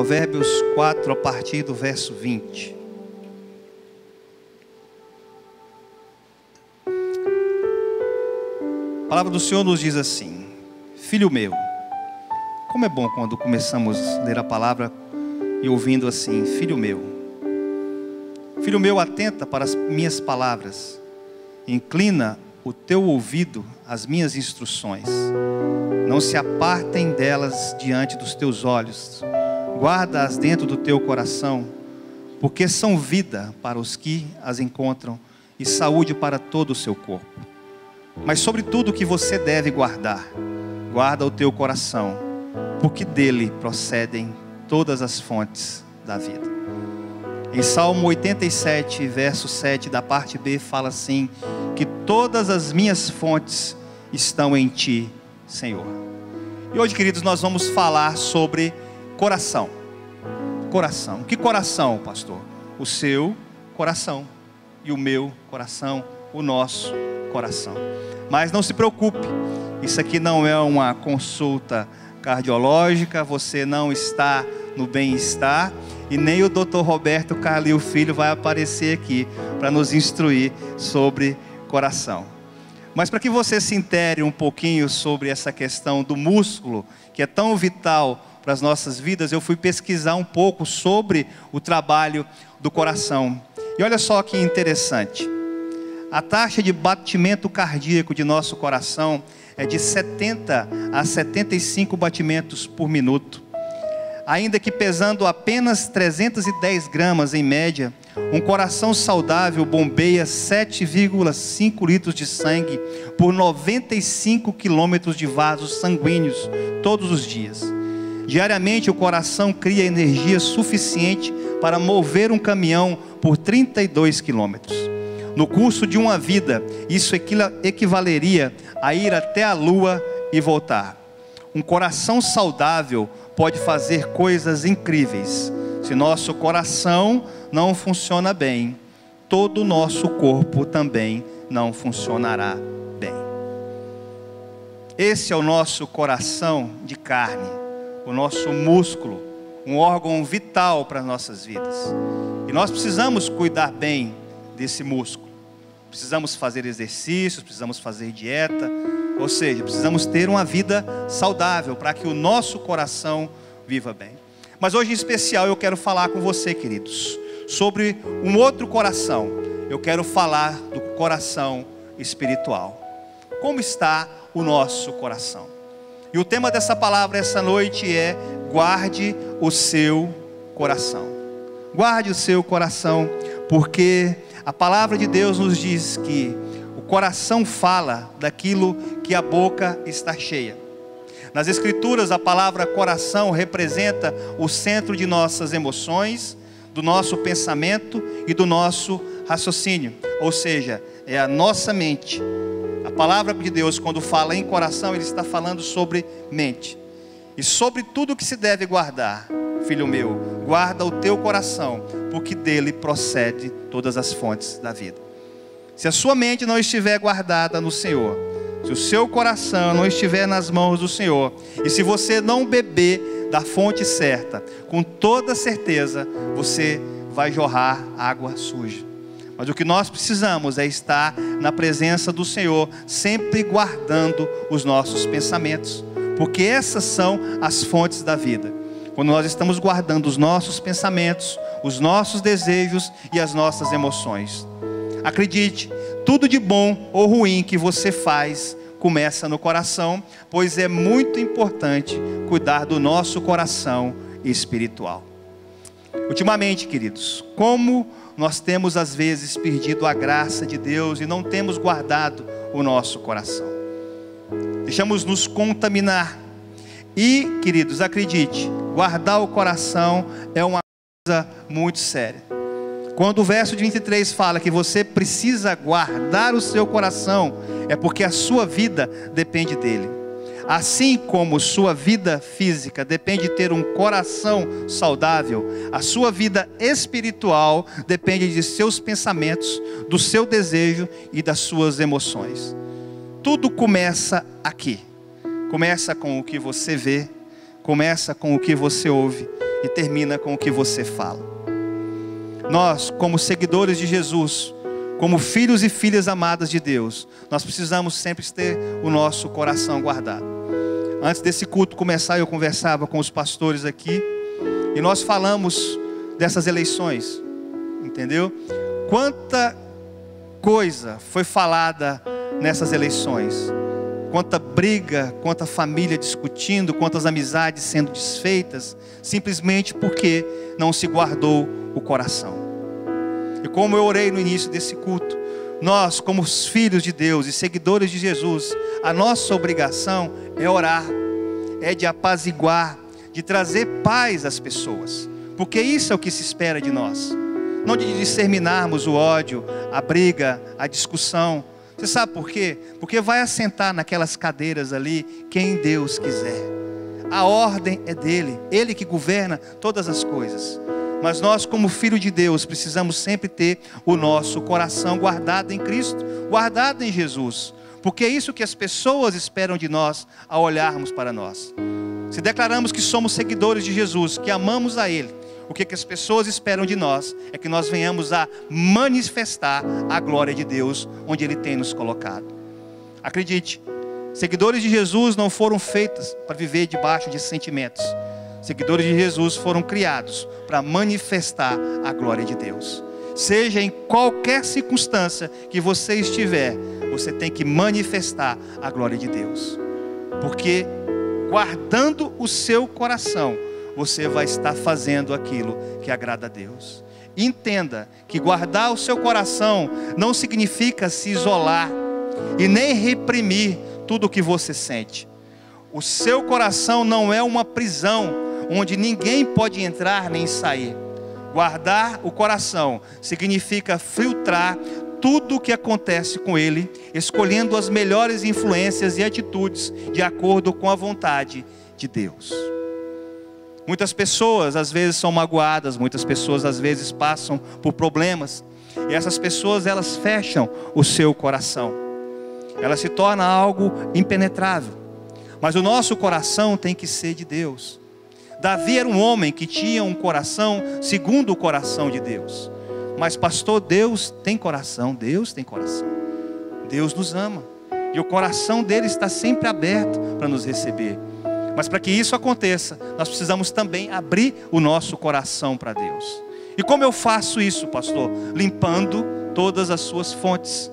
Provérbios 4, a partir do verso 20. A palavra do Senhor nos diz assim: filho meu, como é bom quando começamos a ler a palavra e ouvindo assim: filho meu, atenta para as minhas palavras, inclina o teu ouvido às minhas instruções, não se apartem delas diante dos teus olhos, guarda-as dentro do teu coração, porque são vida para os que as encontram e saúde para todo o seu corpo. Mas sobre tudo que você deve guardar, guarda o teu coração, porque dele procedem todas as fontes da vida. Em Salmo 87, verso 7, da parte B, fala assim: que todas as minhas fontes estão em ti, Senhor. E hoje, queridos, nós vamos falar sobre coração. Coração. Que coração, pastor? O seu coração e o meu coração, o nosso coração. Mas não se preocupe, isso aqui não é uma consulta cardiológica, você não está no bem-estar, e nem o Dr. Roberto Carlil Filho vai aparecer aqui para nos instruir sobre coração. Mas para que você se intere um pouquinho sobre essa questão do músculo, que é tão vital para as nossas vidas, eu fui pesquisar um pouco sobre o trabalho do coração. E olha só que interessante. A taxa de batimento cardíaco de nosso coração é de 70 a 75 batimentos por minuto. Ainda que pesando apenas 310 gramas em média, um coração saudável bombeia 7,5 litros de sangue por 95 quilômetros de vasos sanguíneos todos os dias. Diariamente o coração cria energia suficiente para mover um caminhão por 32 quilômetros. No curso de uma vida, isso equivaleria a ir até a lua e voltar. Um coração saudável pode fazer coisas incríveis. Se nosso coração não funciona bem, todo o nosso corpo também não funcionará bem. Esse é o nosso coração de carne, o nosso músculo, um órgão vital para as nossas vidas. E nós precisamos cuidar bem desse músculo. Precisamos fazer exercícios, precisamos fazer dieta, ou seja, precisamos ter uma vida saudável para que o nosso coração viva bem. Mas hoje em especial eu quero falar com você, queridos, sobre um outro coração. Eu quero falar do coração espiritual. Como está o nosso coração? E o tema dessa palavra essa noite é: guarde o seu coração. Guarde o seu coração, porque a palavra de Deus nos diz que o coração fala daquilo que a boca está cheia. Nas Escrituras, a palavra coração representa o centro de nossas emoções, do nosso pensamento e do nosso raciocínio. Ou seja, é a nossa mente. A palavra de Deus, quando fala em coração, ele está falando sobre mente. E sobre tudo que se deve guardar, filho meu, guarda o teu coração, porque dele procede todas as fontes da vida. Se a sua mente não estiver guardada no Senhor, se o seu coração não estiver nas mãos do Senhor, e se você não beber da fonte certa, com toda certeza você vai jorrar água suja. Mas o que nós precisamos é estar na presença do Senhor, sempre guardando os nossos pensamentos, porque essas são as fontes da vida. Quando nós estamos guardando os nossos pensamentos, os nossos desejos e as nossas emoções. Acredite, tudo de bom ou ruim que você faz começa no coração, pois é muito importante cuidar do nosso coração espiritual. Ultimamente, queridos, como nós temos às vezes perdido a graça de Deus e não temos guardado o nosso coração. Deixamos nos contaminar. E, queridos, acredite, guardar o coração é uma coisa muito séria. Quando o verso de 23 fala que você precisa guardar o seu coração, é porque a sua vida depende dele. Assim como sua vida física depende de ter um coração saudável, a sua vida espiritual depende de seus pensamentos, do seu desejo e das suas emoções. Tudo começa aqui. Começa com o que você vê, começa com o que você ouve e termina com o que você fala. Nós, como seguidores de Jesus, como filhos e filhas amadas de Deus, nós precisamos sempre ter o nosso coração guardado. Antes desse culto começar, eu conversava com os pastores aqui, e nós falamos dessas eleições, entendeu? Quanta coisa foi falada nessas eleições, quanta briga, quanta família discutindo, quantas amizades sendo desfeitas, simplesmente porque não se guardou o coração. E como eu orei no início desse culto, nós, como os filhos de Deus e seguidores de Jesus, a nossa obrigação é orar, é de apaziguar, de trazer paz às pessoas, porque isso é o que se espera de nós, não de disseminarmos o ódio, a briga, a discussão. Você sabe por quê? Porque vai assentar naquelas cadeiras ali quem Deus quiser. A ordem é dele, ele que governa todas as coisas. Mas nós, como filho de Deus, precisamos sempre ter o nosso coração guardado em Cristo, guardado em Jesus, porque é isso que as pessoas esperam de nós ao olharmos para nós. Se declaramos que somos seguidores de Jesus, que amamos a Ele, o que as pessoas esperam de nós é que nós venhamos a manifestar a glória de Deus onde Ele tem nos colocado. Acredite, seguidores de Jesus não foram feitos para viver debaixo de sentimentos. Seguidores de Jesus foram criados para manifestar a glória de Deus. Seja em qualquer circunstância que você estiver, você tem que manifestar a glória de Deus. Porque guardando o seu coração, você vai estar fazendo aquilo que agrada a Deus. Entenda que guardar o seu coração não significa se isolar e nem reprimir tudo o que você sente. O seu coração não é uma prisão onde ninguém pode entrar nem sair. Guardar o coração significa filtrar tudo o que acontece com ele, escolhendo as melhores influências e atitudes de acordo com a vontade de Deus. Muitas pessoas às vezes são magoadas, muitas pessoas às vezes passam por problemas, e essas pessoas elas fecham o seu coração, elas se tornam algo impenetrável, mas o nosso coração tem que ser de Deus. Davi era um homem que tinha um coração segundo o coração de Deus. Mas pastor, Deus tem coração, Deus tem coração. Deus nos ama. E o coração dele está sempre aberto para nos receber. Mas para que isso aconteça, nós precisamos também abrir o nosso coração para Deus. E como eu faço isso, pastor? Limpando todas as suas fontes,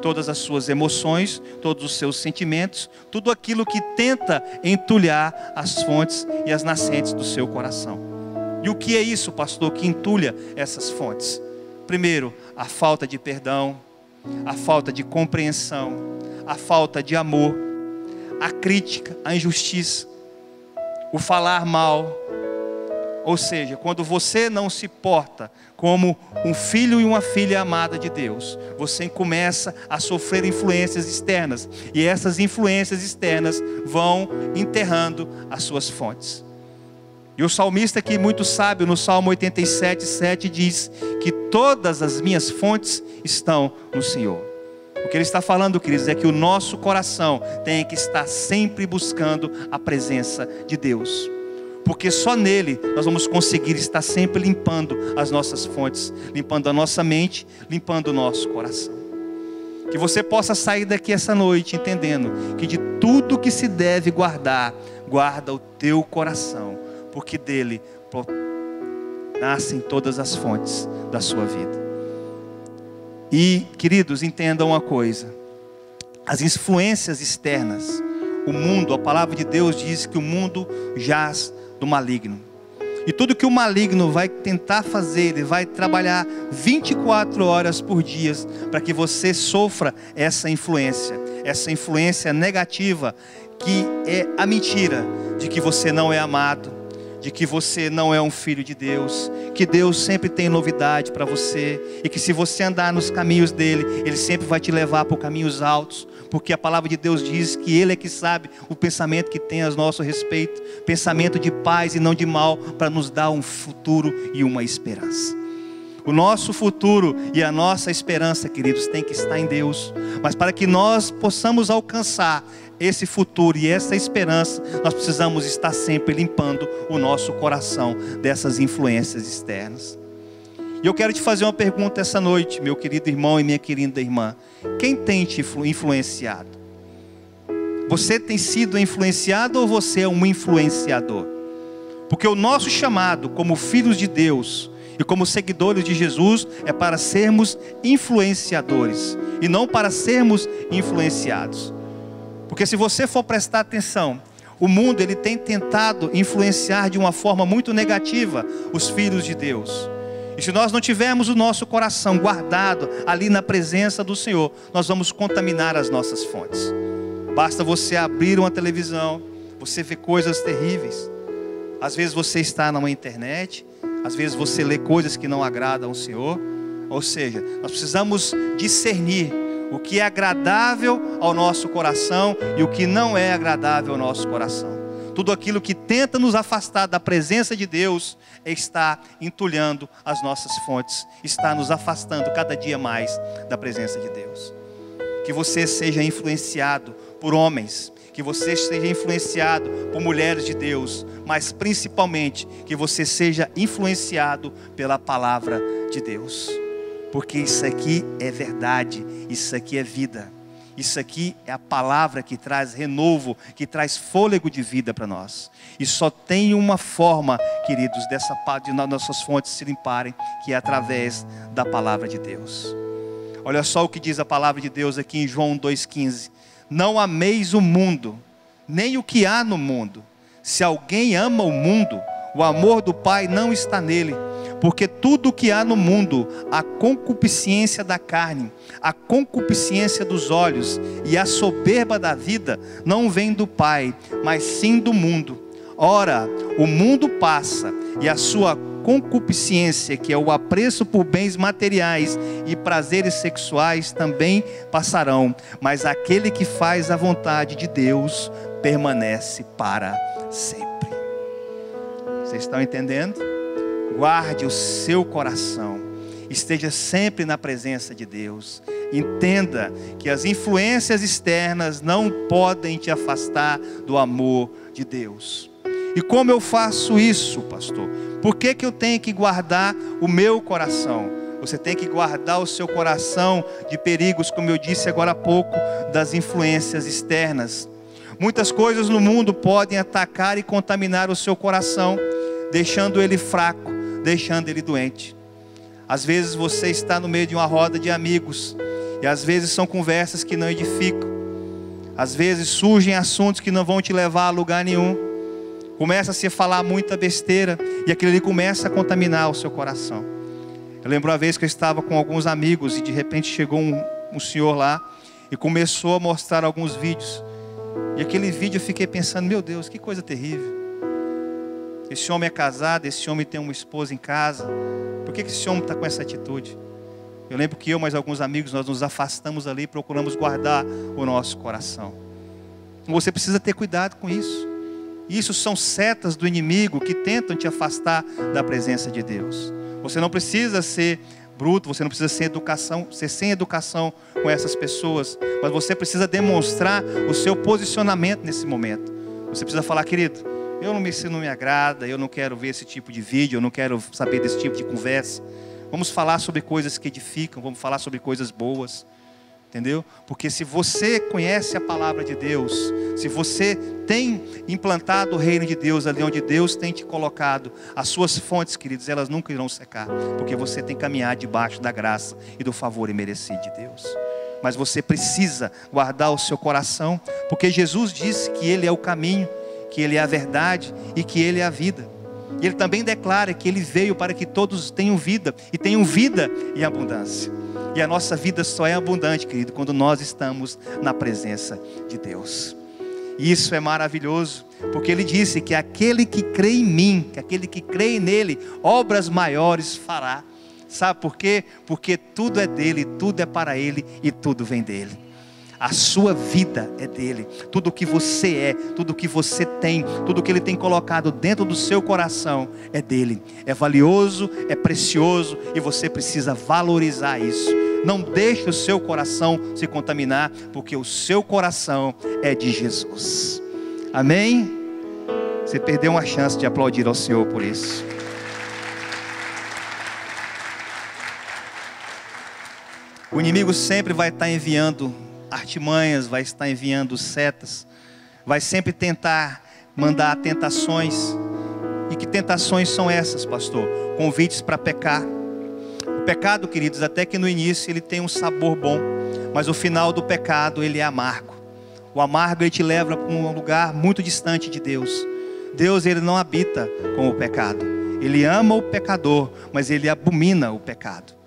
todas as suas emoções, todos os seus sentimentos, tudo aquilo que tenta entulhar as fontes e as nascentes do seu coração. E o que é isso, pastor, que entulha essas fontes? Primeiro, a falta de perdão, a falta de compreensão, a falta de amor, a crítica, a injustiça, o falar mal. Ou seja, quando você não se porta como um filho e uma filha amada de Deus, você começa a sofrer influências externas, e essas influências externas vão enterrando as suas fontes. E o salmista, que muito sábio, no Salmo 87:7 diz que todas as minhas fontes estão no Senhor. O que ele está falando, queridos, é que o nosso coração tem que estar sempre buscando a presença de Deus, porque só nele nós vamos conseguir estar sempre limpando as nossas fontes, limpando a nossa mente, limpando o nosso coração. Que você possa sair daqui essa noite entendendo que de tudo que se deve guardar, guarda o teu coração, porque dele nascem todas as fontes da sua vida. E, queridos, entendam uma coisa: as influências externas, o mundo, a palavra de Deus diz que o mundo jaz do maligno. E tudo que o maligno vai tentar fazer, ele vai trabalhar 24 horas por dia para que você sofra essa influência negativa, que é a mentira de que você não é amado, de que você não é um filho de Deus, que Deus sempre tem novidade para você, e que se você andar nos caminhos dele, ele sempre vai te levar por caminhos altos, porque a palavra de Deus diz que ele é que sabe o pensamento que tem a nosso respeito, pensamento de paz e não de mal, para nos dar um futuro e uma esperança. O nosso futuro e a nossa esperança, queridos, tem que estar em Deus. Mas para que nós possamos alcançar esse futuro e essa esperança, nós precisamos estar sempre limpando o nosso coração dessas influências externas. E eu quero te fazer uma pergunta essa noite, meu querido irmão e minha querida irmã. Quem tem te influenciado? Você tem sido influenciado ou você é um influenciador? Porque o nosso chamado como filhos de Deus e como seguidores de Jesus é para sermos influenciadores e não para sermos influenciados. Porque se você for prestar atenção, o mundo ele tem tentado influenciar de uma forma muito negativa os filhos de Deus. E se nós não tivermos o nosso coração guardado ali na presença do Senhor, nós vamos contaminar as nossas fontes. Basta você abrir uma televisão, você vê coisas terríveis. Às vezes você está numa internet, às vezes você lê coisas que não agradam ao Senhor. Ou seja, nós precisamos discernir o que é agradável ao nosso coração e o que não é agradável ao nosso coração. Tudo aquilo que tenta nos afastar da presença de Deus está entulhando as nossas fontes, está nos afastando cada dia mais da presença de Deus. Que você seja influenciado por homens, que você seja influenciado por mulheres de Deus, mas principalmente que você seja influenciado pela palavra de Deus. Porque isso aqui é verdade, isso aqui é vida. Isso aqui é a palavra que traz renovo, que traz fôlego de vida para nós. E só tem uma forma, queridos, dessa parte de nossas fontes se limparem, que é através da palavra de Deus. Olha só o que diz a palavra de Deus aqui em João 2,15. Não ameis o mundo, nem o que há no mundo. Se alguém ama o mundo, o amor do Pai não está nele. Porque tudo o que há no mundo, a concupiscência da carne, a concupiscência dos olhos e a soberba da vida, não vem do Pai, mas sim do mundo. Ora, o mundo passa e a sua concupiscência, que é o apreço por bens materiais e prazeres sexuais, também passarão. Mas aquele que faz a vontade de Deus permanece para sempre. Vocês estão entendendo? Guarde o seu coração, esteja sempre na presença de Deus. Entenda que as influências externas não podem te afastar do amor de Deus. E como eu faço isso, pastor? Por que eu tenho que guardar o meu coração? Você tem que guardar o seu coração de perigos, como eu disse agora há pouco, das influências externas. Muitas coisas no mundo podem atacar e contaminar o seu coração, deixando ele fraco, deixando ele doente. Às vezes você está no meio de uma roda de amigos, e às vezes são conversas que não edificam. Às vezes surgem assuntos que não vão te levar a lugar nenhum. Começa a se falar muita besteira, e aquilo ali começa a contaminar o seu coração. Eu lembro uma vez que eu estava com alguns amigos, e de repente chegou um senhor lá, e começou a mostrar alguns vídeos. E aquele vídeo eu fiquei pensando, meu Deus, que coisa terrível. Esse homem é casado, esse homem tem uma esposa em casa. Por que esse homem está com essa atitude? Eu lembro que eu, mais alguns amigos, nós nos afastamos ali e procuramos guardar o nosso coração. Você precisa ter cuidado com isso. Isso são setas do inimigo que tentam te afastar da presença de Deus. Você não precisa ser bruto, você não precisa ser sem educação com essas pessoas, mas você precisa demonstrar o seu posicionamento nesse momento. Você precisa falar, querido, isso não me agrada, eu não quero ver esse tipo de vídeo, eu não quero saber desse tipo de conversa. Vamos falar sobre coisas que edificam, vamos falar sobre coisas boas, entendeu? Porque se você conhece a palavra de Deus, se você tem implantado o reino de Deus ali onde Deus tem te colocado, as suas fontes, queridos, elas nunca irão secar, porque você tem caminhado debaixo da graça e do favor imerecido de Deus. Mas você precisa guardar o seu coração, porque Jesus disse que Ele é o caminho, que Ele é a verdade e que Ele é a vida. E Ele também declara que Ele veio para que todos tenham vida, e tenham vida em abundância. E a nossa vida só é abundante, querido, quando nós estamos na presença de Deus. E isso é maravilhoso, porque Ele disse que aquele que crê em mim, que aquele que crê nele, obras maiores fará. Sabe por quê? Porque tudo é dele, tudo é para Ele e tudo vem dele. A sua vida é dele. Tudo o que você é, tudo o que você tem, tudo o que ele tem colocado dentro do seu coração é dele. É valioso, é precioso e você precisa valorizar isso. Não deixe o seu coração se contaminar, porque o seu coração é de Jesus. Amém? Você perdeu uma chance de aplaudir ao Senhor por isso. O inimigo sempre vai estar enviando artimanhas, vai estar enviando setas, vai sempre tentar mandar tentações. E que tentações são essas, pastor? Convites para pecar. O pecado, queridos, até que no início ele tem um sabor bom, mas o final do pecado ele é amargo. O amargo ele te leva para um lugar muito distante de Deus. Deus ele não habita com o pecado. Ele ama o pecador, mas ele abomina o pecado.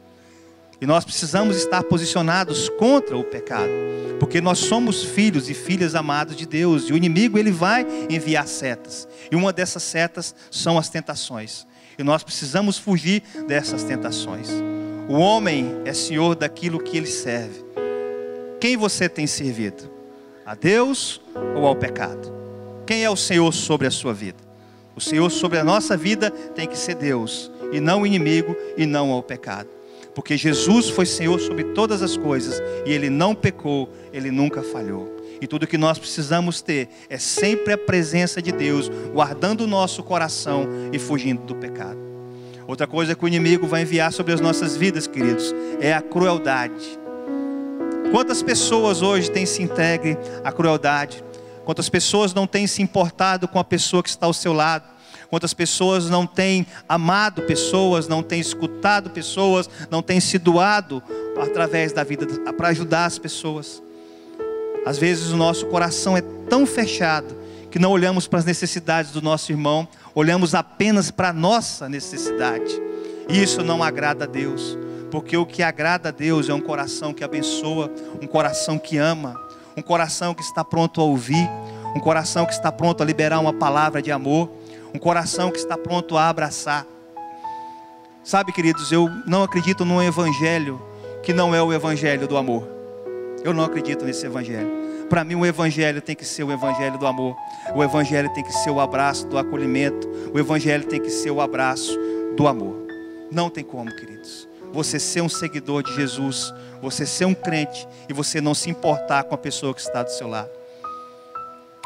E nós precisamos estar posicionados contra o pecado, porque nós somos filhos e filhas amados de Deus. E o inimigo ele vai enviar setas. E uma dessas setas são as tentações. E nós precisamos fugir dessas tentações. O homem é senhor daquilo que ele serve. Quem você tem servido? A Deus ou ao pecado? Quem é o Senhor sobre a sua vida? O Senhor sobre a nossa vida tem que ser Deus, e não o inimigo, e não ao pecado. Porque Jesus foi Senhor sobre todas as coisas, e Ele não pecou, Ele nunca falhou. E tudo que nós precisamos ter é sempre a presença de Deus, guardando o nosso coração e fugindo do pecado. Outra coisa que o inimigo vai enviar sobre as nossas vidas, queridos, é a crueldade. Quantas pessoas hoje têm se entregue à crueldade? Quantas pessoas não têm se importado com a pessoa que está ao seu lado? Quantas pessoas não têm amado pessoas, não têm escutado pessoas, não têm se doado através da vida para ajudar as pessoas? Às vezes o nosso coração é tão fechado que não olhamos para as necessidades do nosso irmão, olhamos apenas para a nossa necessidade. E isso não agrada a Deus, porque o que agrada a Deus é um coração que abençoa, um coração que ama, um coração que está pronto a ouvir, um coração que está pronto a liberar uma palavra de amor, um coração que está pronto a abraçar. Sabe, queridos, eu não acredito num evangelho que não é o evangelho do amor. Eu não acredito nesse evangelho. Para mim o evangelho tem que ser o evangelho do amor. O evangelho tem que ser o abraço do acolhimento. O evangelho tem que ser o abraço do amor. Não tem como, queridos, você ser um seguidor de Jesus, você ser um crente e você não se importar com a pessoa que está do seu lado.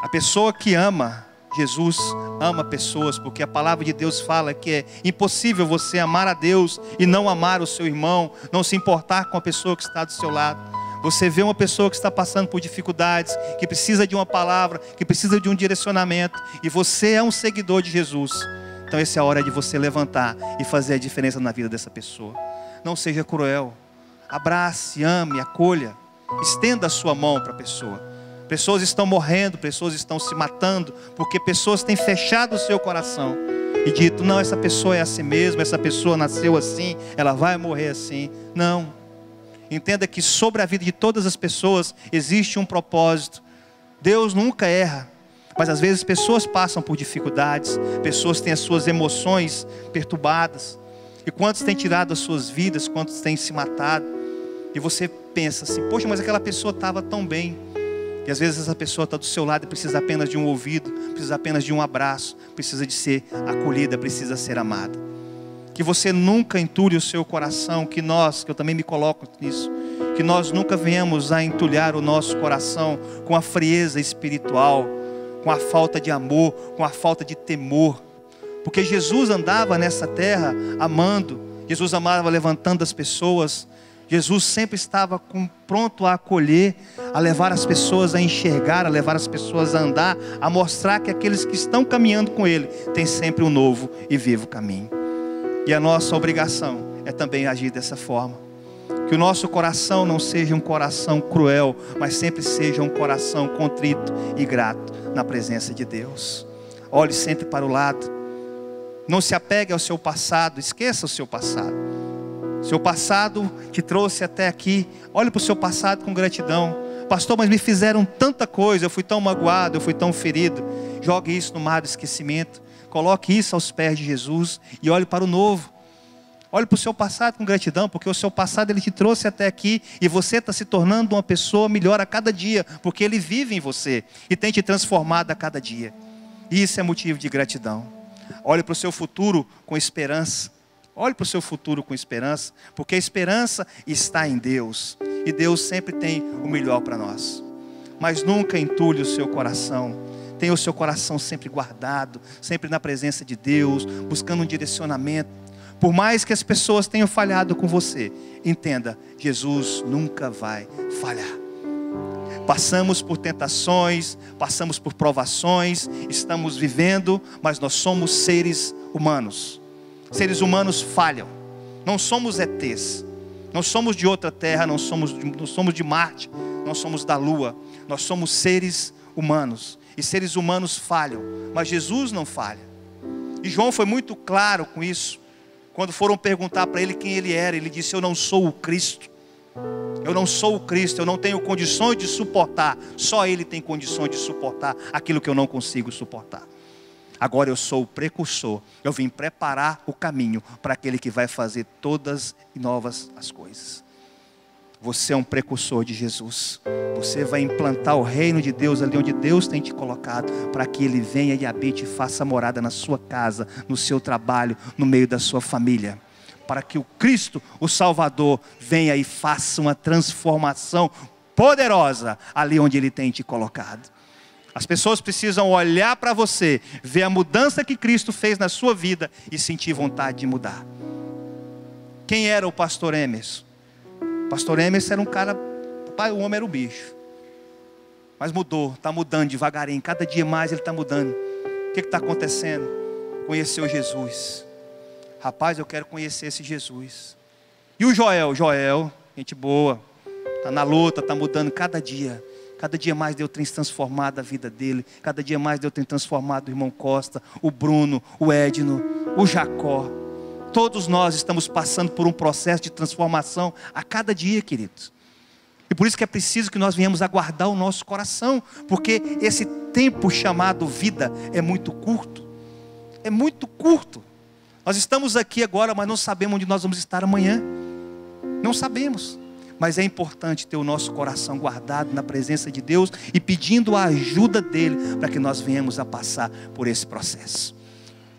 A pessoa que ama Jesus ama pessoas, porque a palavra de Deus fala que é impossível você amar a Deus e não amar o seu irmão, não se importar com a pessoa que está do seu lado. Você vê uma pessoa que está passando por dificuldades, que precisa de uma palavra, que precisa de um direcionamento, e você é um seguidor de Jesus. Então essa é a hora de você levantar e fazer a diferença na vida dessa pessoa. Não seja cruel, abrace, ame, acolha, estenda a sua mão para a pessoa. Pessoas estão morrendo, pessoas estão se matando, porque pessoas têm fechado o seu coração e dito, não, essa pessoa é assim mesmo, essa pessoa nasceu assim, ela vai morrer assim. Não, entenda que sobre a vida de todas as pessoas existe um propósito. Deus nunca erra, mas às vezes pessoas passam por dificuldades, pessoas têm as suas emoções perturbadas, e quantos têm tirado as suas vidas, quantos têm se matado, e você pensa assim, poxa, mas aquela pessoa estava tão bem. E às vezes essa pessoa está do seu lado e precisa apenas de um ouvido, precisa apenas de um abraço, precisa de ser acolhida, precisa ser amada. Que você nunca entulhe o seu coração, que eu também me coloco nisso, que nós nunca venhamos a entulhar o nosso coração com a frieza espiritual, com a falta de amor, com a falta de temor. Porque Jesus andava nessa terra amando, Jesus amava levantando as pessoas, Jesus sempre estava pronto a acolher, a levar as pessoas a enxergar, a levar as pessoas a andar, a mostrar que aqueles que estão caminhando com Ele têm sempre um novo e vivo caminho. E a nossa obrigação é também agir dessa forma. Que o nosso coração não seja um coração cruel, mas sempre seja um coração contrito e grato na presença de Deus. Olhe sempre para o lado. Não se apegue ao seu passado, esqueça o seu passado. Seu passado te trouxe até aqui. Olhe para o seu passado com gratidão. Pastor, mas me fizeram tanta coisa, eu fui tão magoado, eu fui tão ferido. Jogue isso no mar do esquecimento. Coloque isso aos pés de Jesus e olhe para o novo. Olhe para o seu passado com gratidão, porque o seu passado ele te trouxe até aqui e você está se tornando uma pessoa melhor a cada dia, porque ele vive em você e tem te transformado a cada dia. E isso é motivo de gratidão. Olhe para o seu futuro com esperança. Olhe para o seu futuro com esperança, porque a esperança está em Deus e Deus sempre tem o melhor para nós. Mas nunca entulhe o seu coração. Tenha o seu coração sempre guardado, sempre na presença de Deus, buscando um direcionamento. Por mais que as pessoas tenham falhado com você, entenda, Jesus nunca vai falhar. Passamos por tentações, passamos por provações, estamos vivendo, mas nós somos seres humanos. Seres humanos falham, não somos ETs, não somos de outra terra, não somos de Marte, não somos da Lua, nós somos seres humanos. E seres humanos falham, mas Jesus não falha. E João foi muito claro com isso. Quando foram perguntar para ele quem ele era, ele disse: eu não sou o Cristo. Eu não sou o Cristo, eu não tenho condições de suportar. Só Ele tem condições de suportar aquilo que eu não consigo suportar. Agora eu sou o precursor. Eu vim preparar o caminho para aquele que vai fazer todas novas as coisas. Você é um precursor de Jesus. Você vai implantar o reino de Deus ali onde Deus tem te colocado, para que Ele venha e habite e faça morada na sua casa, no seu trabalho, no meio da sua família. Para que o Cristo, o Salvador, venha e faça uma transformação poderosa ali onde Ele tem te colocado. As pessoas precisam olhar para você, ver a mudança que Cristo fez na sua vida e sentir vontade de mudar. Quem era o pastor Emerson? O pastor Emerson era um cara, pai, o homem era um bicho. Mas mudou, está mudando devagarinho, cada dia mais ele está mudando. O que está acontecendo? Conheceu Jesus. Rapaz, eu quero conhecer esse Jesus. E o Joel, gente boa, está na luta, está mudando cada dia. Cada dia mais Deus tem transformado a vida dele. Cada dia mais Deus tem transformado o irmão Costa, o Bruno, o Edno, o Jacó. Todos nós estamos passando por um processo de transformação a cada dia, queridos. E por isso que é preciso que nós venhamos a guardar o nosso coração, porque esse tempo chamado vida é muito curto. É muito curto. Nós estamos aqui agora, mas não sabemos onde nós vamos estar amanhã. Não sabemos. Mas é importante ter o nosso coração guardado na presença de Deus e pedindo a ajuda dEle para que nós venhamos a passar por esse processo.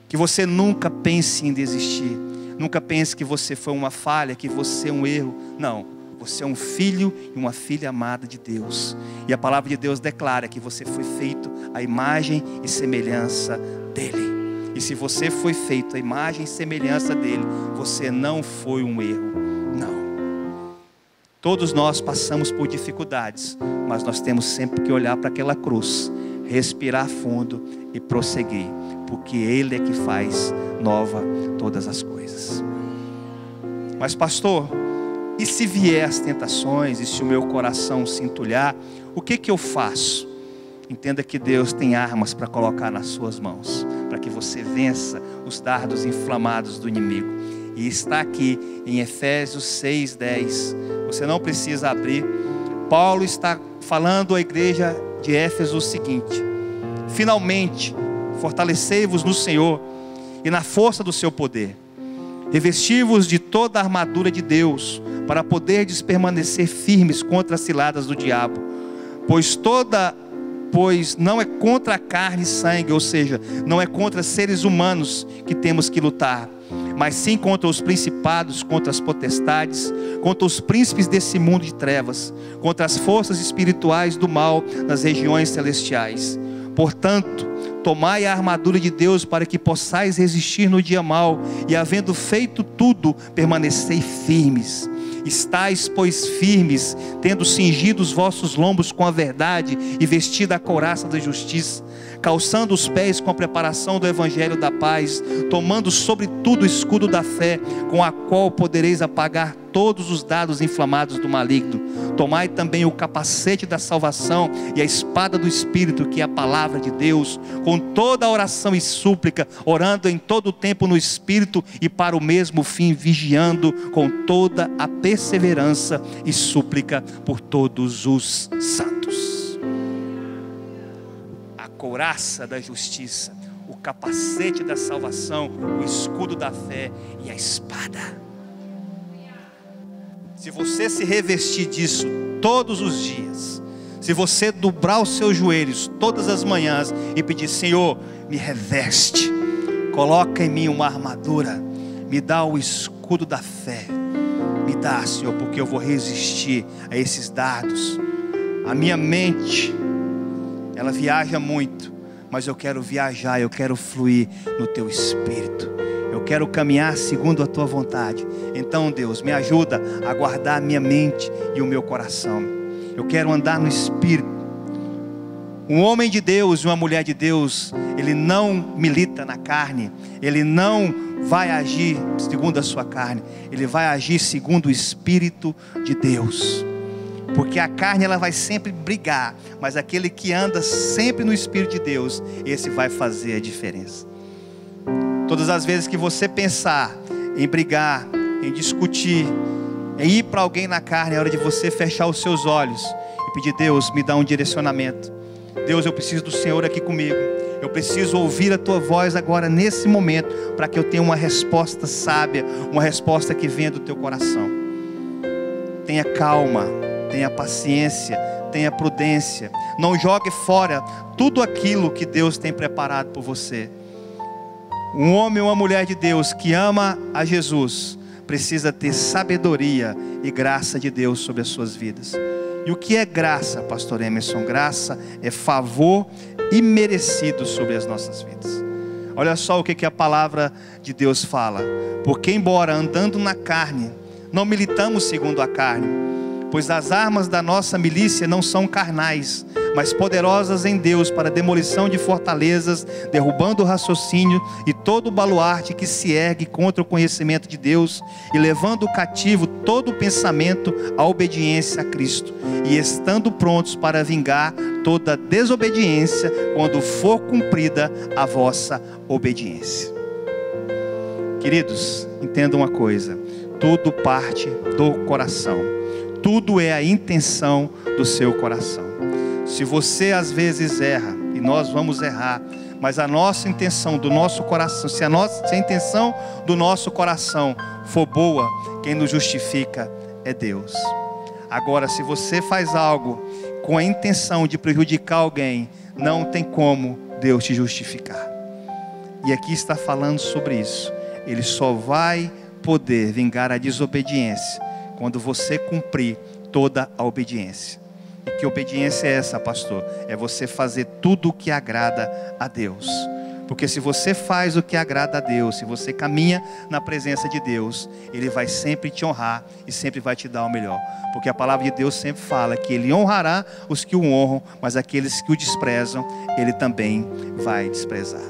Que você nunca pense em desistir. Nunca pense que você foi uma falha, que você é um erro. Não, você é um filho e uma filha amada de Deus. E a palavra de Deus declara que você foi feito à imagem e semelhança dEle. E se você foi feito à imagem e semelhança dEle, você não foi um erro. Não. Todos nós passamos por dificuldades, mas nós temos sempre que olhar para aquela cruz, respirar fundo e prosseguir, porque Ele é que faz nova todas as coisas. Mas pastor, e se vier as tentações, e se o meu coração se entulhar, o que eu faço? Entenda que Deus tem armas para colocar nas suas mãos, para que você vença os dardos inflamados do inimigo. E está aqui em Efésios 6:10. Você não precisa abrir. Paulo está falando à igreja de Éfeso o seguinte: finalmente, fortalecei-vos no Senhor e na força do seu poder. Revesti-vos de toda a armadura de Deus, para poderdes permanecer firmes contra as ciladas do diabo. Pois não é contra a carne e sangue, ou seja, não é contra seres humanos que temos que lutar, mas sim contra os principados, contra as potestades, contra os príncipes desse mundo de trevas, contra as forças espirituais do mal nas regiões celestiais. Portanto, tomai a armadura de Deus para que possais resistir no dia mau, e havendo feito tudo, permanecei firmes. Estais, pois, firmes, tendo cingido os vossos lombos com a verdade e vestido a couraça da justiça, calçando os pés com a preparação do evangelho da paz, tomando sobretudo o escudo da fé, com a qual podereis apagar todos os dardos inflamados do maligno. Tomai também o capacete da salvação e a espada do Espírito, que é a palavra de Deus, com toda a oração e súplica, orando em todo o tempo no Espírito, e para o mesmo fim vigiando com toda a perseverança e súplica por todos os santos. A couraça da justiça, o capacete da salvação, o escudo da fé e a espada. Se você se revestir disso todos os dias, se você dobrar os seus joelhos todas as manhãs e pedir: Senhor, me reveste, coloca em mim uma armadura, me dá o escudo da fé, me dá, Senhor, porque eu vou resistir a esses dardos. A minha mente, ela viaja muito, mas eu quero viajar, eu quero fluir no teu Espírito, eu quero caminhar segundo a tua vontade. Então, Deus, me ajuda a guardar a minha mente e o meu coração. Eu quero andar no Espírito. Um homem de Deus e uma mulher de Deus, ele não milita na carne, ele não vai agir segundo a sua carne, ele vai agir segundo o Espírito de Deus. Porque a carne, ela vai sempre brigar, mas aquele que anda sempre no Espírito de Deus, esse vai fazer a diferença. Todas as vezes que você pensar em brigar, em discutir, em ir para alguém na carne, é hora de você fechar os seus olhos e pedir: Deus, me dá um direcionamento. Deus, eu preciso do Senhor aqui comigo. Eu preciso ouvir a tua voz agora, nesse momento, para que eu tenha uma resposta sábia, uma resposta que venha do teu coração. Tenha calma, tenha paciência, tenha prudência. Não jogue fora tudo aquilo que Deus tem preparado por você. Um homem ou uma mulher de Deus que ama a Jesus precisa ter sabedoria e graça de Deus sobre as suas vidas. E o que é graça, pastor Emerson? Graça é favor imerecido sobre as nossas vidas. Olha só o que a palavra de Deus fala: porque embora andando na carne, não militamos segundo a carne, pois as armas da nossa milícia não são carnais, mas poderosas em Deus para a demolição de fortalezas, derrubando o raciocínio e todo o baluarte que se ergue contra o conhecimento de Deus, e levando cativo todo o pensamento à obediência a Cristo, e estando prontos para vingar toda desobediência quando for cumprida a vossa obediência. Queridos, entendam uma coisa: tudo parte do coração, tudo é a intenção do seu coração. Se você às vezes erra, e nós vamos errar, mas a nossa intenção do nosso coração, se a intenção do nosso coração for boa, quem nos justifica é Deus. Agora, se você faz algo com a intenção de prejudicar alguém, não tem como Deus te justificar. E aqui está falando sobre isso. Ele só vai poder vingar a desobediência quando você cumprir toda a obediência. E que obediência é essa, pastor? É você fazer tudo o que agrada a Deus. Porque se você faz o que agrada a Deus, se você caminha na presença de Deus, Ele vai sempre te honrar e sempre vai te dar o melhor. Porque a palavra de Deus sempre fala que Ele honrará os que o honram, mas aqueles que o desprezam, Ele também vai desprezar.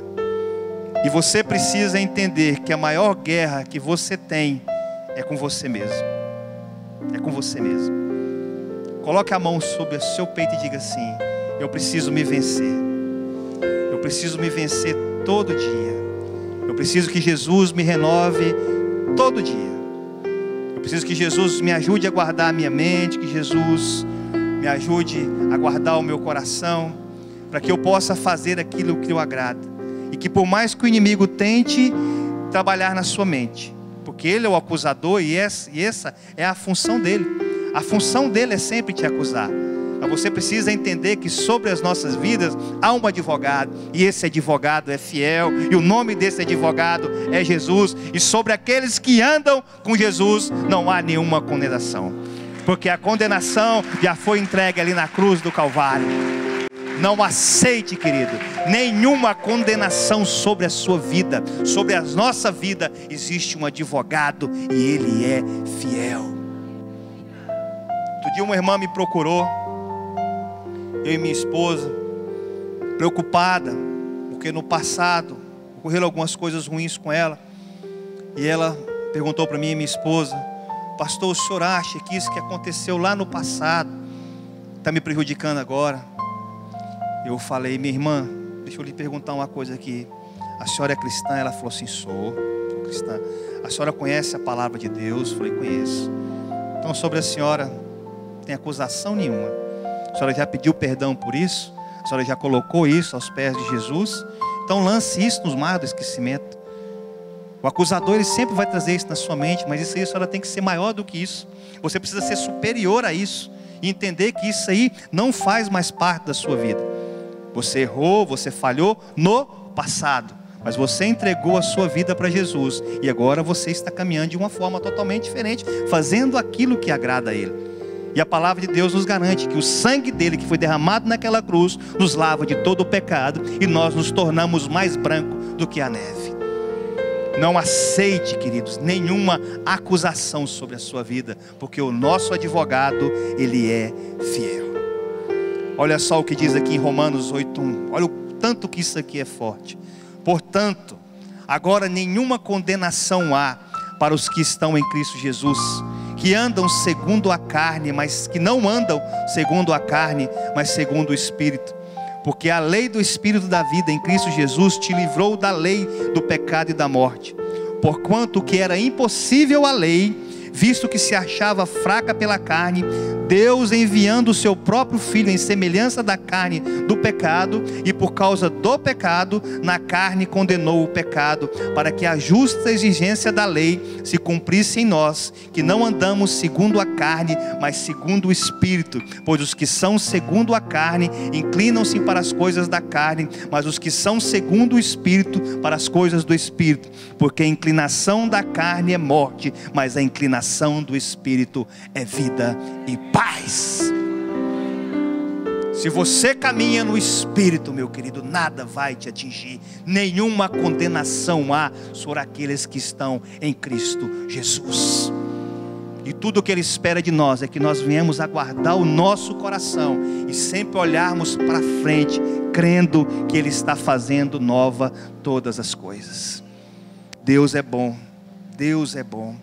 E você precisa entender que a maior guerra que você tem é com você mesmo. É com você mesmo. Coloque a mão sobre o seu peito e diga assim: eu preciso me vencer. Eu preciso me vencer todo dia. Eu preciso que Jesus me renove todo dia. Eu preciso que Jesus me ajude a guardar a minha mente, que Jesus me ajude a guardar o meu coração, para que eu possa fazer aquilo que eu agrada. E que por mais que o inimigo tente trabalhar na sua mente, porque ele é o acusador e essa é a função dele. A função dele é sempre te acusar. Mas você precisa entender que sobre as nossas vidas há um advogado, e esse advogado é fiel, e o nome desse advogado é Jesus. E sobre aqueles que andam com Jesus não há nenhuma condenação, porque a condenação já foi entregue ali na cruz do Calvário. Não aceite, querido, nenhuma condenação sobre a sua vida. Sobre a nossa vida existe um advogado e ele é fiel. Outro dia uma irmã me procurou, eu e minha esposa, preocupada, porque no passado ocorreram algumas coisas ruins com ela. E ela perguntou para mim e minha esposa: pastor, o senhor acha que isso que aconteceu lá no passado está me prejudicando agora? Eu falei: minha irmã, deixa eu lhe perguntar uma coisa aqui. A senhora é cristã? Ela falou assim: sou cristã. A senhora conhece a palavra de Deus? Eu falei: conheço. Então sobre a senhora não tem acusação nenhuma. A senhora já pediu perdão por isso? A senhora já colocou isso aos pés de Jesus? Então lance isso nos mares do esquecimento. O acusador, ele sempre vai trazer isso na sua mente, mas isso aí a senhora tem que ser maior do que isso. Você precisa ser superior a isso e entender que isso aí não faz mais parte da sua vida. Você errou, você falhou no passado, mas você entregou a sua vida para Jesus e agora você está caminhando de uma forma totalmente diferente, fazendo aquilo que agrada a Ele. E a palavra de Deus nos garante que o sangue dele que foi derramado naquela cruz nos lava de todo o pecado e nós nos tornamos mais brancos do que a neve. Não aceite, queridos, nenhuma acusação sobre a sua vida, porque o nosso advogado, ele é fiel. Olha só o que diz aqui em Romanos 8:1. Olha o tanto que isso aqui é forte. Portanto, agora nenhuma condenação há para os que estão em Cristo Jesus, que andam segundo a carne, mas que não andam segundo a carne, mas segundo o Espírito. Porque a lei do Espírito da vida em Cristo Jesus te livrou da lei do pecado e da morte. Porquanto que era impossível a lei, visto que se achava fraca pela carne, Deus enviando o seu próprio Filho em semelhança da carne do pecado, e por causa do pecado, na carne condenou o pecado, para que a justa exigência da lei se cumprisse em nós, que não andamos segundo a carne, mas segundo o Espírito. Pois os que são segundo a carne, inclinam-se para as coisas da carne, mas os que são segundo o Espírito, para as coisas do Espírito. Porque a inclinação da carne é morte, mas a inclinação do Espírito é vida e paz. Se você caminha no Espírito, meu querido, nada vai te atingir, nenhuma condenação há sobre aqueles que estão em Cristo Jesus. E tudo o que Ele espera de nós é que nós venhamos a guardar o nosso coração e sempre olharmos para frente, crendo que Ele está fazendo nova todas as coisas. Deus é bom, Deus é bom.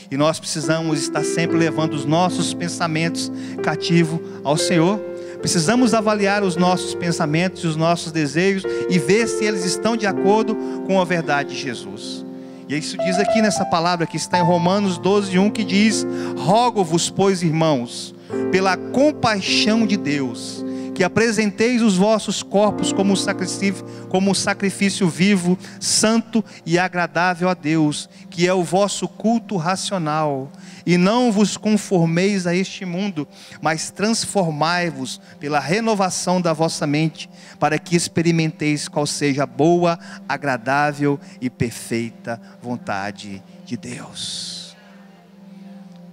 E nós precisamos estar sempre levando os nossos pensamentos cativos ao Senhor. Precisamos avaliar os nossos pensamentos e os nossos desejos e ver se eles estão de acordo com a verdade de Jesus. E isso diz aqui nessa palavra que está em Romanos 12:1, que diz: rogo-vos, pois, irmãos, pela compaixão de Deus, que apresenteis os vossos corpos como um sacrifício vivo, santo e agradável a Deus, que é o vosso culto racional. E não vos conformeis a este mundo, mas transformai-vos pela renovação da vossa mente, para que experimenteis qual seja a boa, agradável e perfeita vontade de Deus.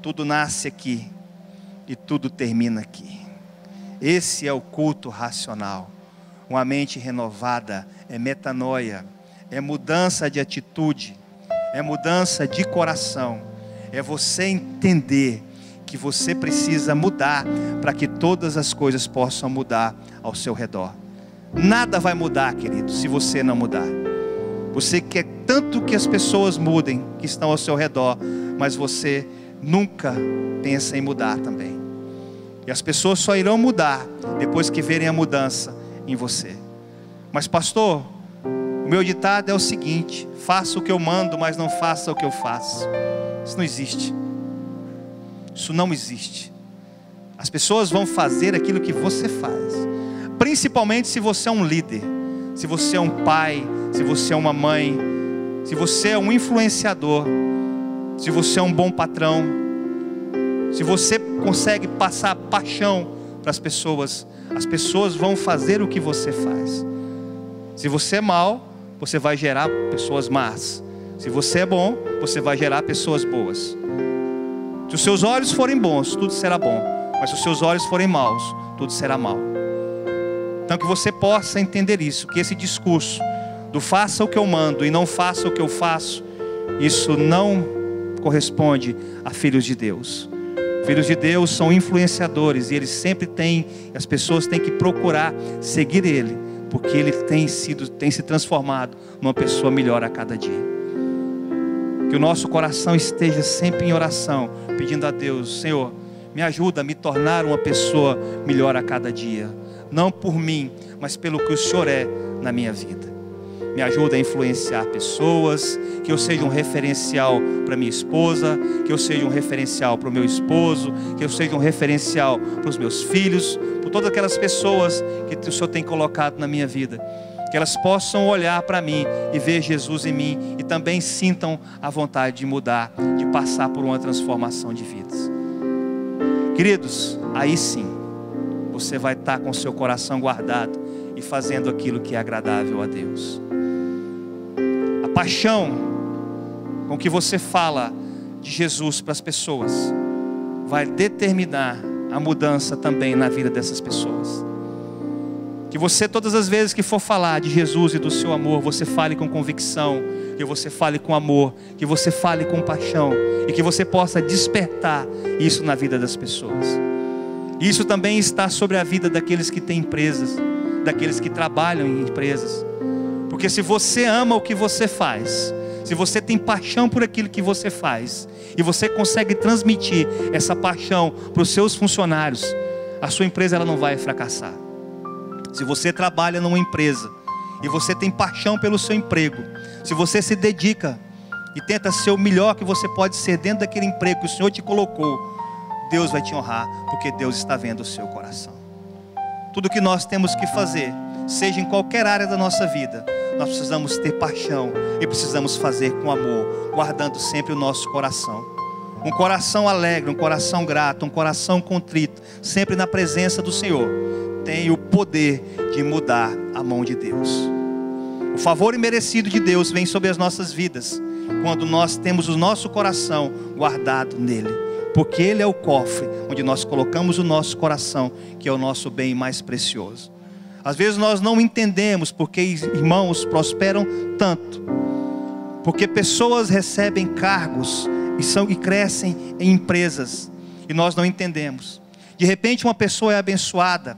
Tudo nasce aqui e tudo termina aqui. Esse é o culto racional. Uma mente renovada é metanoia, é mudança de atitude, é mudança de coração. É você entender que você precisa mudar para que todas as coisas possam mudar ao seu redor. Nada vai mudar, querido, se você não mudar. Você quer tanto que as pessoas mudem que estão ao seu redor, mas você nunca pensa em mudar também. E as pessoas só irão mudar depois que verem a mudança em você. Mas pastor, o meu ditado é o seguinte: faça o que eu mando, mas não faça o que eu faço. Isso não existe. Isso não existe. As pessoas vão fazer aquilo que você faz. Principalmente se você é um líder, se você é um pai, se você é uma mãe, se você é um influenciador, se você é um bom patrão, se você consegue passar paixão para as pessoas vão fazer o que você faz. Se você é mau, você vai gerar pessoas más. Se você é bom, você vai gerar pessoas boas. Se os seus olhos forem bons, tudo será bom. Mas se os seus olhos forem maus, tudo será mal. Então que você possa entender isso, que esse discurso do faça o que eu mando e não faça o que eu faço, isso não corresponde a filhos de Deus. Filhos de Deus são influenciadores e eles sempre têm, as pessoas têm que procurar seguir Ele, porque Ele tem se transformado numa pessoa melhor a cada dia. Que o nosso coração esteja sempre em oração, pedindo a Deus: Senhor, me ajuda a me tornar uma pessoa melhor a cada dia. Não por mim, mas pelo que o Senhor é na minha vida. Me ajuda a influenciar pessoas, que eu seja um referencial para minha esposa, que eu seja um referencial para o meu esposo, que eu seja um referencial para os meus filhos, por todas aquelas pessoas que o Senhor tem colocado na minha vida. que elas possam olhar para mim e ver Jesus em mim e também sintam a vontade de mudar, de passar por uma transformação de vidas. Queridos, aí sim, você vai estar com o seu coração guardado e fazendo aquilo que é agradável a Deus. A paixão com que você fala de Jesus para as pessoas vai determinar a mudança também na vida dessas pessoas. Que você, todas as vezes que for falar de Jesus e do seu amor, você fale com convicção, que você fale com amor, que você fale com paixão, e que você possa despertar isso na vida das pessoas. Isso também está sobre a vida daqueles que têm empresas, daqueles que trabalham em empresas. Porque se você ama o que você faz, se você tem paixão por aquilo que você faz, e você consegue transmitir essa paixão para os seus funcionários, a sua empresa ela não vai fracassar. Se você trabalha numa empresa e você tem paixão pelo seu emprego, se você se dedica e tenta ser o melhor que você pode ser dentro daquele emprego que o Senhor te colocou, Deus vai te honrar, porque Deus está vendo o seu coração. Tudo que nós temos que fazer, seja em qualquer área da nossa vida, nós precisamos ter paixão e precisamos fazer com amor, guardando sempre o nosso coração. Um coração alegre, um coração grato, um coração contrito, sempre na presença do Senhor, tem o poder de mudar a mão de Deus. O favor imerecido de Deus vem sobre as nossas vidas quando nós temos o nosso coração guardado nele, porque ele é o cofre onde nós colocamos o nosso coração, que é o nosso bem mais precioso. Às vezes nós não entendemos porque irmãos prosperam tanto, porque pessoas recebem cargos e crescem em empresas, e nós não entendemos. De repente uma pessoa é abençoada.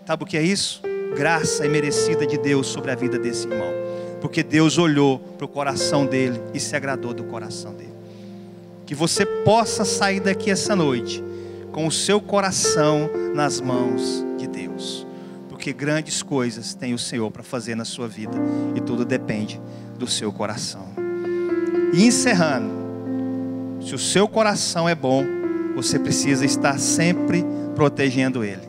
Sabe o que é isso? Graça imerecida de Deus sobre a vida desse irmão, porque Deus olhou para o coração dele e se agradou do coração dele. Que você possa sair daqui essa noite com o seu coração nas mãos de Deus, porque grandes coisas tem o Senhor para fazer na sua vida, e tudo depende do seu coração. E encerrando, se o seu coração é bom, você precisa estar sempre protegendo ele.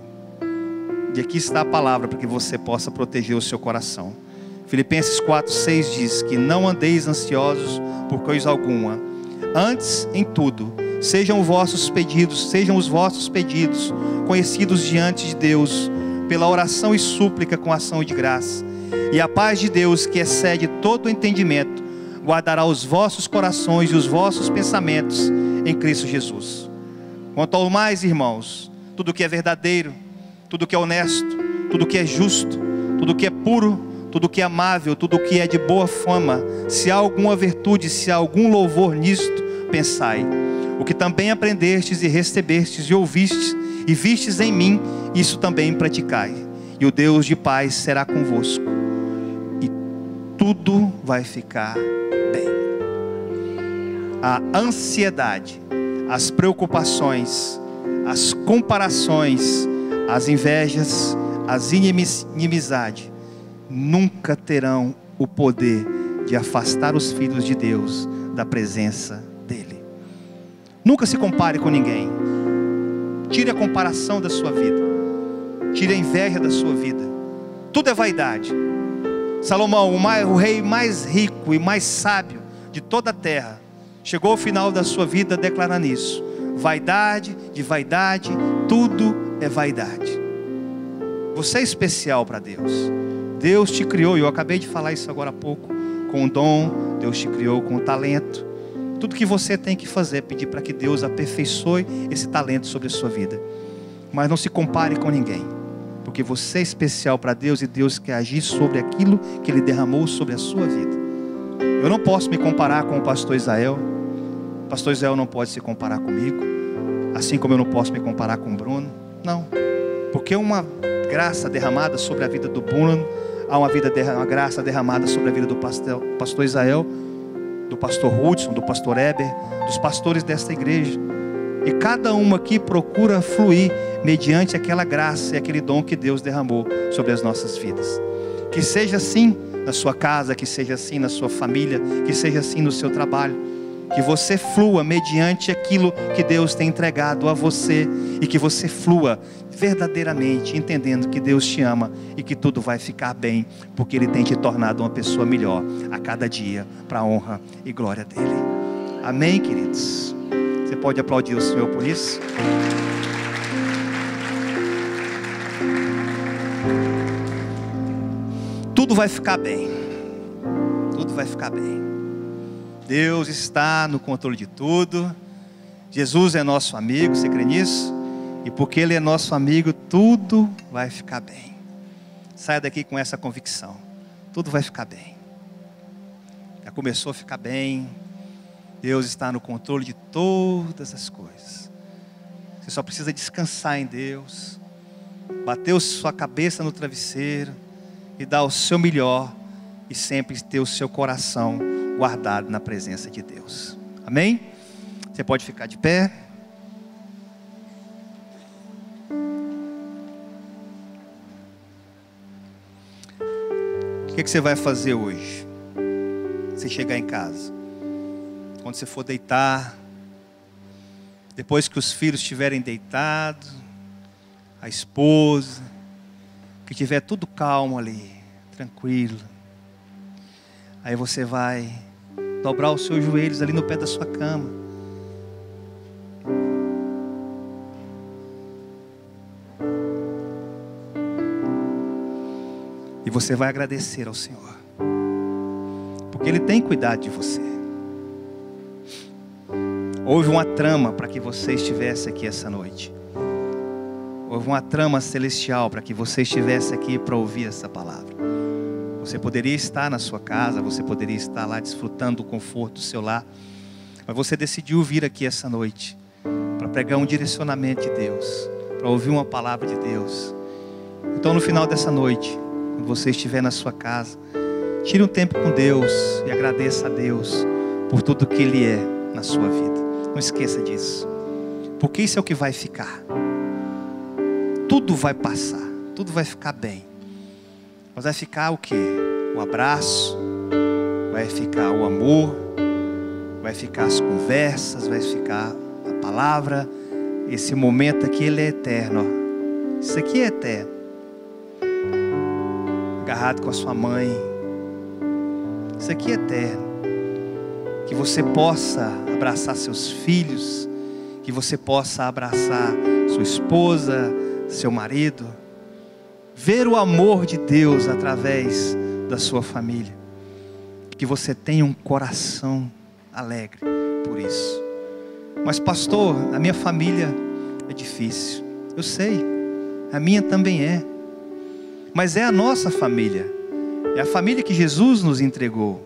E aqui está a palavra para que você possa proteger o seu coração. Filipenses 4:6 diz que não andeis ansiosos por coisa alguma, antes em tudo sejam os vossos pedidos conhecidos diante de Deus pela oração e súplica com ação de graça, e a paz de Deus, que excede todo o entendimento, guardará os vossos corações e os vossos pensamentos em Cristo Jesus. Quanto ao mais, irmãos, tudo que é verdadeiro, tudo que é honesto, tudo que é justo, tudo que é puro, tudo que é amável, tudo que é de boa fama, se há alguma virtude, se há algum louvor nisto, pensai. O que também aprendestes e recebestes e ouvistes e vistes em mim, isso também praticai. E o Deus de paz será convosco. E tudo vai ficar bem. A ansiedade, as preocupações, as comparações, as invejas, as inimizades nunca terão o poder de afastar os filhos de Deus da presença dele. Nunca se compare com ninguém. Tire a comparação da sua vida, tire a inveja da sua vida. Tudo é vaidade. Salomão, o rei mais rico e mais sábio de toda a terra, chegou ao final da sua vida declarando isso: vaidade de vaidade, tudo é vaidade. Você é especial para Deus. Deus te criou, e eu acabei de falar isso agora há pouco, com um dom. Deus te criou com um talento. Tudo que você tem que fazer é pedir para que Deus aperfeiçoe esse talento sobre a sua vida. Mas não se compare com ninguém, porque você é especial para Deus, e Deus quer agir sobre aquilo que Ele derramou sobre a sua vida. Eu não posso me comparar com o pastor Israel. O pastor Israel não pode se comparar comigo, assim como eu não posso me comparar com o Bruno. Não, porque uma graça derramada sobre a vida do Bruno, há uma graça derramada sobre a vida do pastor Israel, do pastor Hudson, do pastor Eber, dos pastores desta igreja. E cada um aqui procura fluir mediante aquela graça e aquele dom que Deus derramou sobre as nossas vidas. Que seja assim na sua casa, que seja assim na sua família, que seja assim no seu trabalho. Que você flua mediante aquilo que Deus tem entregado a você, e que você flua verdadeiramente entendendo que Deus te ama e que tudo vai ficar bem, porque Ele tem te tornado uma pessoa melhor a cada dia, para a honra e glória dEle. Amém, queridos? Você pode aplaudir o Senhor por isso? Tudo vai ficar bem. Tudo vai ficar bem. Deus está no controle de tudo. Jesus é nosso amigo, você crê nisso? E porque Ele é nosso amigo, tudo vai ficar bem. Saia daqui com essa convicção. Tudo vai ficar bem. Já começou a ficar bem. Deus está no controle de todas as coisas. Você só precisa descansar em Deus, bater sua cabeça no travesseiro e dar o seu melhor, e sempre ter o seu coração guardado na presença de Deus. Amém? Você pode ficar de pé. O que você vai fazer hoje? Você chegar em casa, quando você for deitar, depois que os filhos estiverem deitados, a esposa, que tiver tudo calmo ali, tranquilo, aí você vai dobrar os seus joelhos ali no pé da sua cama. E você vai agradecer ao Senhor, porque Ele tem cuidado de você. Houve uma trama para que você estivesse aqui essa noite. Houve uma trama celestial para que você estivesse aqui para ouvir essa palavra. Você poderia estar na sua casa, você poderia estar lá desfrutando do conforto do seu lar, mas você decidiu vir aqui essa noite para pregar um direcionamento de Deus, para ouvir uma palavra de Deus. Então, no final dessa noite, quando você estiver na sua casa, tire um tempo com Deus e agradeça a Deus por tudo que Ele é na sua vida. Não esqueça disso, porque isso é o que vai ficar. Tudo vai passar, tudo vai ficar bem. Mas vai ficar o quê? O abraço, vai ficar o amor, vai ficar as conversas, vai ficar a palavra. Esse momento aqui, ele é eterno, ó. Isso aqui é eterno. Agarrado com a sua mãe, isso aqui é eterno. Que você possa abraçar seus filhos, que você possa abraçar sua esposa, seu marido, ver o amor de Deus através da sua família, que você tenha um coração alegre por isso. Mas pastor, a minha família é difícil. Eu sei, a minha também é, mas é a nossa família, é a família que Jesus nos entregou,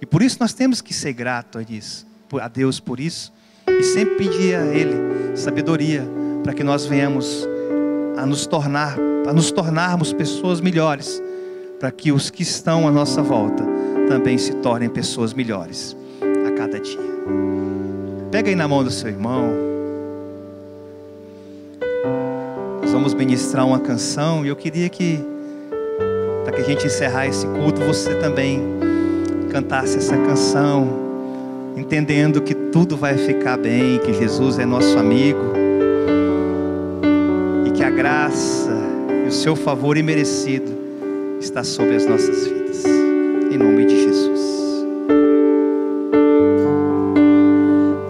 e por isso nós temos que ser gratos a Deus por isso, e sempre pedir a Ele sabedoria, para que nós venhamos a nos tornarmos pessoas melhores, para que os que estão à nossa volta também se tornem pessoas melhores a cada dia. Pega aí na mão do seu irmão. Nós vamos ministrar uma canção, e eu queria que, para que a gente encerrar esse culto, você também cantasse essa canção, entendendo que tudo vai ficar bem, que Jesus é nosso amigo, e que a graça e o seu favor imerecido está sobre as nossas vidas, em nome de Jesus.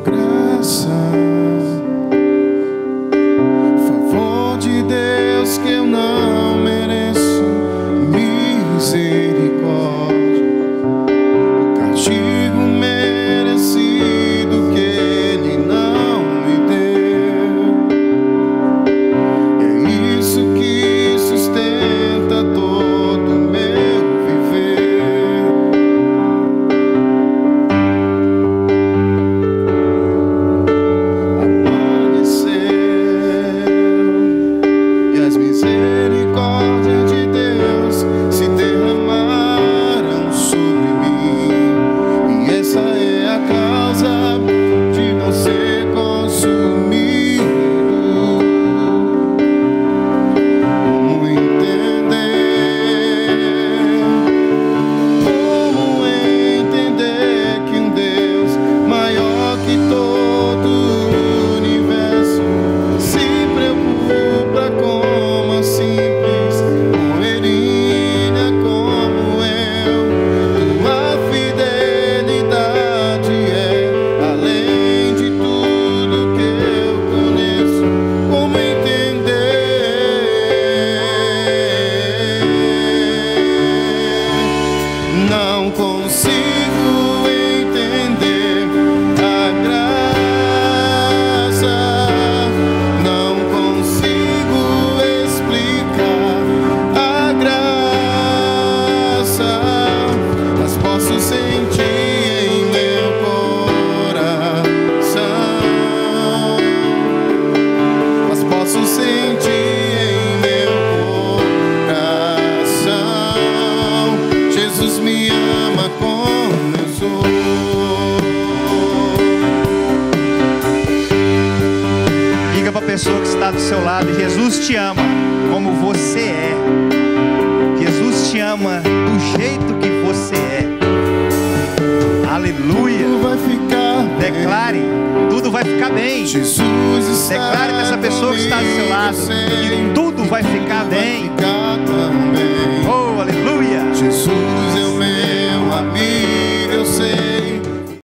Graça, favor de Deus que eu não mereço, misericórdia, o castigo merecido que Ele não me deu. É isso que sustenta todo o meu viver. consigo entender a graça, não consigo explicar a graça, mas posso sentir em meu coração, mas posso sentir em meu coração. Jesus me ama como eu sou. Diga para a pessoa que está do seu lado: Jesus te ama como você é. Jesus te ama do jeito que você é. Aleluia. Tudo vai ficar bem. Declare, tudo vai ficar bem. Jesus está. Declare para essa pessoa que está do seu lado que tudo vai ficar bem. Vai ficar também. Oh, aleluia. Jesus é o meu amigo.